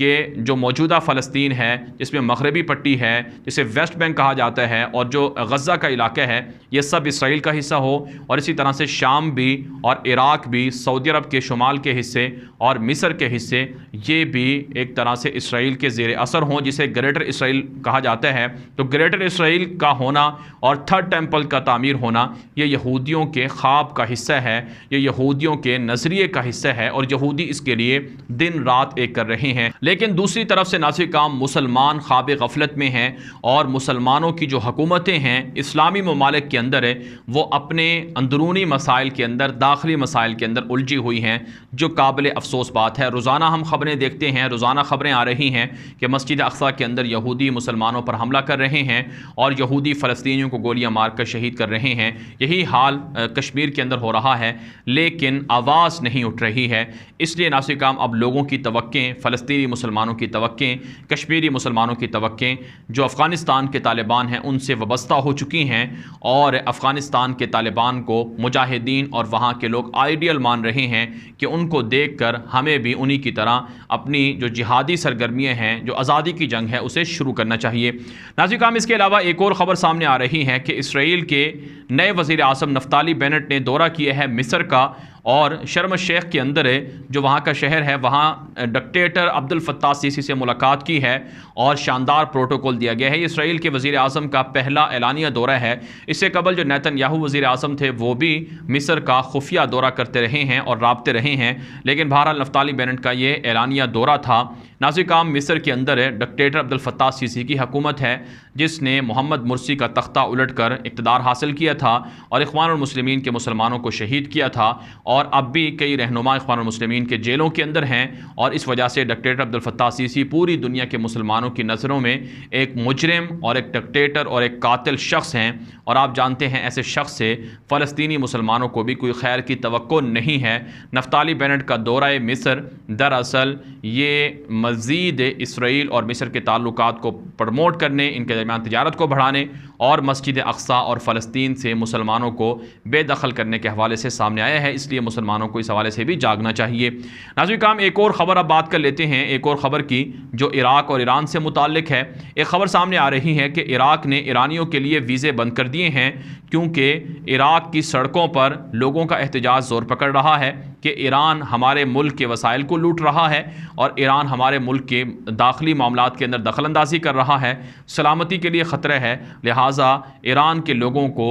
کہ جو موجودہ فلسطین ہے، جس میں مغربی پٹی ہے، جسے ویسٹ بینک کہا جاتا ہے، اور جو غزہ کا علاقہ ہے، یہ سب اسرائیل کا حصہ ہو، اور اسی طرح سے شام بھی اور عراق بھی، سعودی عرب کے شمال کے حصے اور مصر کے حصے، یہ بھی ایک طرح سے اسرائیل کے زیر اثر ہوں، جسے گریٹر اسرائیل کہا جاتا ہے۔ تو گریٹر اسرائیل کا ہونا اور تھرڈ ٹیمپل کا تعمیر ہونا، یہ یہودیوں کے خواب کا حصہ ہے، یہ یہودیوں کے نظریے کا حصہ ہے، اور یہودی اس کے لیے دن رات ایک کر رہے ہیں۔ لیکن دوسری طرف سے ناظر کرام، مسلمان خواب غفلت میں ہیں، اور مسلمانوں کی جو حکومتیں ہیں اسلامی ممالک کے اندر ہے، وہ اپنے اندرونی مسائل کے اندر، داخلی مسائل کے اندر الجھی ہوئی ہیں، جو قابل افسوس بات ہے۔ روزانہ ہم خبریں دیکھتے ہیں، روزانہ خبریں آ رہی ہیں کہ مسجد اقصیٰ کے اندر یہودی مسلمانوں پر حملہ کر رہے ہیں، اور یہودی فلسطینیوں کو گولیاں مار کر شہید کر رہے ہیں۔ یہی حال کشمیر کے اندر ہو رہا ہے، لیکن آواز نہیں اٹھ رہی ہے۔ اس لیے ناظرین کرام، اب لوگوں کی توقعیں، فلسطینی مسلمانوں کی توقعیں، کشمیری مسلمانوں کی توقعیں جو افغانستان کے طالبان ہیں ان سے وابستہ ہو چکی ہیں، اور افغانستان کے طالبان کو مجاہدین اور وہاں کے لوگ آئیڈیل مان رہے ہیں کہ ان کو دیکھ کر ہمیں بھی انہی کی طرح اپنی جو جہادی سرگرمیاں ہیں، جو آزادی کی جنگ ہے، اسے شروع کرنا چاہیے۔ ناظرین کرام، اس کے علاوہ ایک اور خبر سامنے آ رہی ہے کہ اسرائیل کے نئے وزیر اعظم نفتالی بینٹ نے دورہ کیا ہے مصر کا، اور شرم الشیخ کے اندر جو وہاں کا شہر ہے، وہاں ڈکٹیٹر عبد الفتاح السیسی سے ملاقات کی ہے، اور شاندار پروٹوکول دیا گیا ہے۔ یہ اسرائیل کے وزیر اعظم کا پہلا اعلانیہ دورہ ہے۔ اس سے قبل جو نیتن یاہو وزیر اعظم تھے، وہ بھی مصر کا خفیہ دورہ کرتے رہے ہیں اور رابطے رہے ہیں، لیکن بہرحال نفتالی بینٹ کا یہ اعلانیہ دورہ تھا۔ ناظرین کرام، مصر کے اندر ڈکٹیٹر عبد الفتاح السیسی کی حکومت ہے، جس نے محمد مرسی کا تختہ الٹ کر اقتدار حاصل کیا تھا، اور اخوان المسلمین کے مسلمانوں کو شہید کیا تھا، اور اب بھی کئی رہنما اخوان المسلمین کے جیلوں کے اندر ہیں، اور اس وجہ سے ڈکٹیٹر عبد الفتاح السیسی پوری دنیا کے مسلمانوں کی نظروں میں ایک مجرم اور ایک ڈکٹیٹر اور ایک قاتل شخص ہیں، اور آپ جانتے ہیں ایسے شخص سے فلسطینی مسلمانوں کو بھی کوئی خیر کی توقع نہیں ہے۔ نفتالی بینٹ کا دورہ مصر دراصل یہ مزید اسرائیل اور مصر کے تعلقات کو پروموٹ کرنے، ان کے درمیان تجارت کو بڑھانے، اور مسجد اقصیٰ اور فلسطین سے مسلمانوں کو بے دخل کرنے کے حوالے سے سامنے آیا ہے۔ اس لیے مسلمانوں کو اس حوالے سے بھی جاگنا چاہیے۔ ناظرین کرام، ایک اور خبر اب بات کر لیتے ہیں، ایک اور خبر کی جو عراق اور ایران سے متعلق ہے۔ ایک خبر سامنے آ رہی ہے کہ عراق نے ایرانیوں کے لیے ویزے بند کر دیے ہیں، کیونکہ عراق کی سڑکوں پر لوگوں کا احتجاج زور پکڑ رہا ہے کہ ایران ہمارے ملک کے وسائل کو لوٹ رہا ہے، اور ایران ہمارے ملک کے داخلی معاملات کے اندر دخل اندازی کر رہا ہے، سلامتی کے لیے خطرہ ہے۔ لہٰذا ایران کے لوگوں کو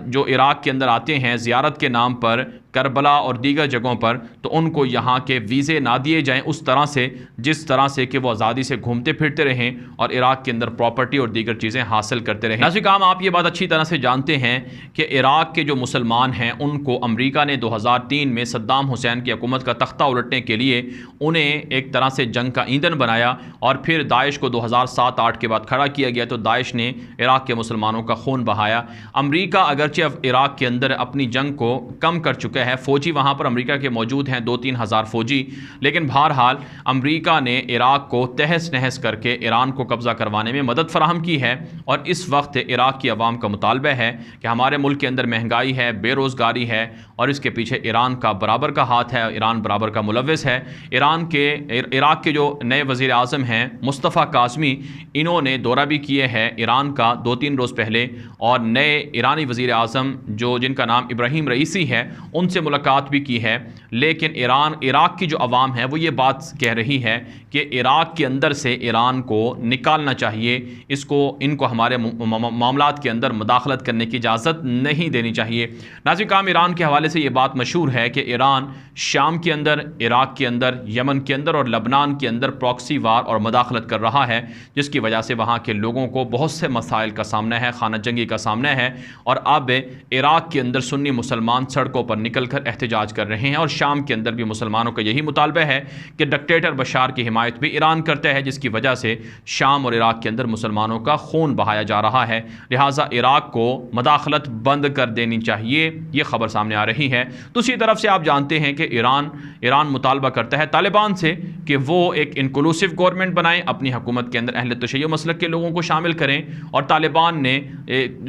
جو عراق کے اندر آتے ہیں زیارت کے نام پر کربلا اور دیگر جگہوں پر، تو ان کو یہاں کے ویزے نہ دیے جائیں اس طرح سے جس طرح سے کہ وہ آزادی سے گھومتے پھرتے رہیں اور عراق کے اندر پراپرٹی اور دیگر چیزیں حاصل کرتے رہیں۔ ناظرین کرام، آپ یہ بات اچھی طرح سے جانتے ہیں کہ عراق کے جو مسلمان ہیں ان کو امریکہ نے 2003 میں صدام حسین کی حکومت کا تختہ الٹنے کے لیے انہیں ایک طرح سے جنگ کا ایندھن بنایا، اور پھر داعش کو 2007-8 کے بعد کھڑا کیا گیا، تو داعش نے عراق کے مسلمانوں کا خون بہایا۔ امریکہ اگرچہ اب عراق کے اندر اپنی جنگ کو کم کر چکا ہے، فوجی وہاں پر امریکہ کے موجود ہیں 2-3 ہزار فوجی، لیکن بہرحال امریکہ نے عراق کو تہس نہس کر کے ایران کو قبضہ کروانے میں مدد فراہم کی ہے، اور اس وقت عراق کی عوام کا مطالبہ ہے کہ ہمارے ملک کے اندر مہنگائی ہے، بے روزگاری ہے، اور اس کے پیچھے ایران کا برابر کا ہاتھ ہے، ایران برابر کا ملوث ہے۔ عراق کے جو نئے وزیر اعظم ہیں مصطفیٰ کاظمی، انہوں نے دورہ بھی کیے ہے ایران کا 2-3 روز پہلے، اور نئے ایرانی وزیر اعظم جن کا نام ابراہیم رئیسی ہے ان سے ملاقات بھی کی ہے، لیکن عراق کی جو عوام ہے وہ یہ بات کہہ رہی ہے کہ عراق کے اندر سے ایران کو نکالنا چاہیے، ان کو ہمارے معاملات کے اندر مداخلت کرنے کی اجازت نہیں دینی چاہیے۔ ناظرین کرام، ایران کے حوالے سے یہ بات مشہور ہے کہ ایران شام کے اندر، عراق کے اندر، یمن کے اندر اور لبنان کے اندر پراکسی وار اور مداخلت کر رہا ہے، جس کی وجہ سے وہاں کے لوگوں کو بہت سے مسائل کا سامنا ہے، خانہ جنگی کا سامنا ہے، اور اب عراق کے اندر سنی مسلمان سڑکوں پر نکل کر احتجاج کر رہے ہیں، اور شام کے اندر بھی مسلمانوں کا یہی مطالبہ ہے کہ ڈکٹیٹر بشار کی حمایت بھی ایران کرتا ہے، جس کی وجہ سے شام اور عراق کے اندر مسلمانوں کا خون بہایا جا رہا ہے۔ لہٰذا عراق کو مداخلت بند کر دینی چاہیے، یہ خبر سامنے آ رہی نہیں ہے۔ دوسری طرف سے آپ جانتے ہیں کہ ایران مطالبہ کرتا ہے طالبان سے کہ وہ ایک انکلوسیو گورنمنٹ بنائیں، اپنی حکومت کے اندر اہل تشیع مسلک کے لوگوں کو شامل کریں، اور طالبان نے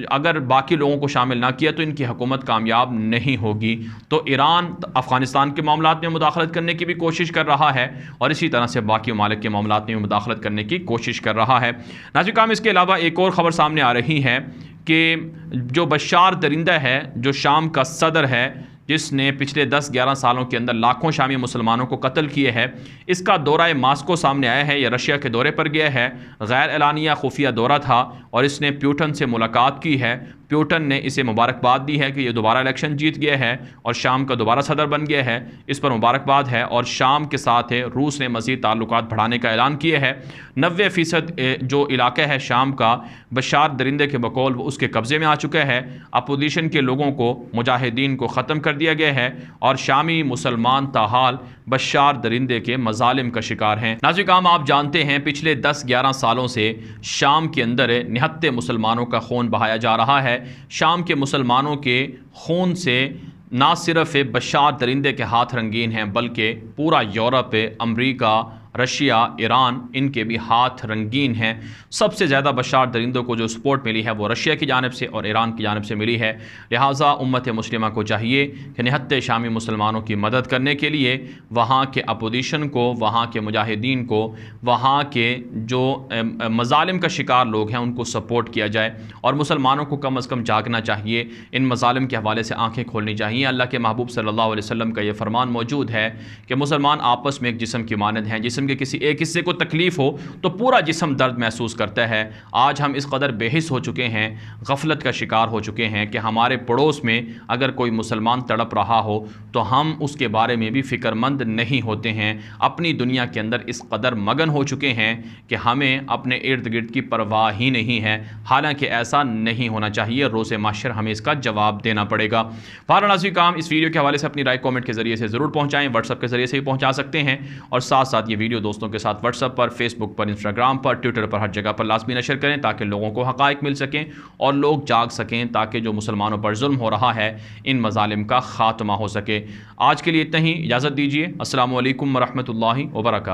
اگر باقی لوگوں کو شامل نہ کیا تو ان کی حکومت کامیاب نہیں ہوگی۔ تو ایران افغانستان کے معاملات میں مداخلت کرنے کی بھی کوشش کر رہا ہے، اور اسی طرح سے باقی ممالک کے معاملات میں مداخلت کرنے کی کوشش کر رہا ہے۔ ناظرین کرام، اس کے علاوہ ایک اور خبر سامنے آ رہی ہے کہ جو بشار درندہ ہے، جو شام کا صدر ہے، جس نے پچھلے 10-11 سالوں کے اندر لاکھوں شامی مسلمانوں کو قتل کیے ہے، اس کا دورہ ماسکو سامنے آیا ہے۔ یہ رشیا کے دورے پر گیا ہے، غیر اعلانیہ خفیہ دورہ تھا، اور اس نے پیوٹن سے ملاقات کی ہے۔ پیوٹن نے اسے مبارکباد دی ہے کہ یہ دوبارہ الیکشن جیت گیا ہے اور شام کا دوبارہ صدر بن گیا ہے، اس پر مبارکباد ہے۔ اور شام کے ساتھ روس نے مزید تعلقات بڑھانے کا اعلان کیا ہے۔ 90% جو علاقہ ہے شام کا، بشار درندے کے بقول وہ اس کے قبضے میں آ چکا ہے۔ اپوزیشن کے لوگوں کو، مجاہدین کو ختم کر دیا گیا ہے، اور شامی مسلمان تاحال بشار درندے کے مظالم کا شکار ہیں۔ ناظرین کرام، آپ جانتے ہیں پچھلے 10-11 سالوں سے شام کے اندر نہتے مسلمانوں کا خون بہایا جا رہا ہے۔ شام کے مسلمانوں کے خون سے نہ صرف بشار درندے کے ہاتھ رنگین ہیں، بلکہ پورا یورپ، امریکہ، رشیا، ایران، ان کے بھی ہاتھ رنگین ہیں۔ سب سے زیادہ بشار درندوں کو جو سپورٹ ملی ہے وہ رشیا کی جانب سے اور ایران کی جانب سے ملی ہے۔ لہٰذا امت مسلمہ کو چاہیے کہ نہتے شامی مسلمانوں کی مدد کرنے کے لیے وہاں کے اپوزیشن کو، وہاں کے مجاہدین کو، وہاں کے جو مظالم کا شکار لوگ ہیں ان کو سپورٹ کیا جائے، اور مسلمانوں کو کم از کم جاگنا چاہیے، ان مظالم کے حوالے سے آنکھیں کھولنی چاہیے۔ اللہ کے محبوب صلی اللہ علیہ وسلم کا یہ فرمان موجود ہے کہ مسلمان آپس میں ایک جسم کی مانند ہیں، جسم کے کسی ایک حصے کو تکلیف ہو تو پورا جسم درد محسوس کرتا ہے۔ آج ہم اس قدر بے حس ہو چکے ہیں، غفلت کا شکار ہو چکے ہیں کہ ہمارے پڑوس میں اگر کوئی مسلمان تڑپ رہا ہو تو ہم اس کے بارے میں بھی فکر مند نہیں ہوتے ہیں۔ اپنی دنیا کے اندر اس قدر مگن ہو چکے ہیں کہ ہمیں اپنے ارد گرد کی پرواہ ہی نہیں ہے، حالانکہ ایسا نہیں ہونا چاہیے۔ روز محشر ہمیں اس کا جواب دینا پڑے گا۔ ناظرین کرام، اس ویڈیو کے حوالے سے اپنی رائے کامنٹ کے ذریعے سے ضرور پہنچائیں، واٹس ایپ کے ذریعے سے بھی پہنچا سکتے ہیں، اور ساتھ ساتھ یہ ویڈیو دوستوں کے ساتھ واٹس ایپ پر، فیس بک پر، انسٹاگرام پر، ٹویٹر پر، ہر جگہ پر لازمی نشر کریں تاکہ لوگوں کو حقائق مل سکیں اور لوگ جاگ سکیں، تاکہ جو مسلمانوں پر ظلم ہو رہا ہے ان مظالم کا خاتمہ ہو سکے۔ آج کے لیے اتنا ہی، اجازت دیجیے۔ السلام علیکم ورحمۃ اللہ وبرکاتہ۔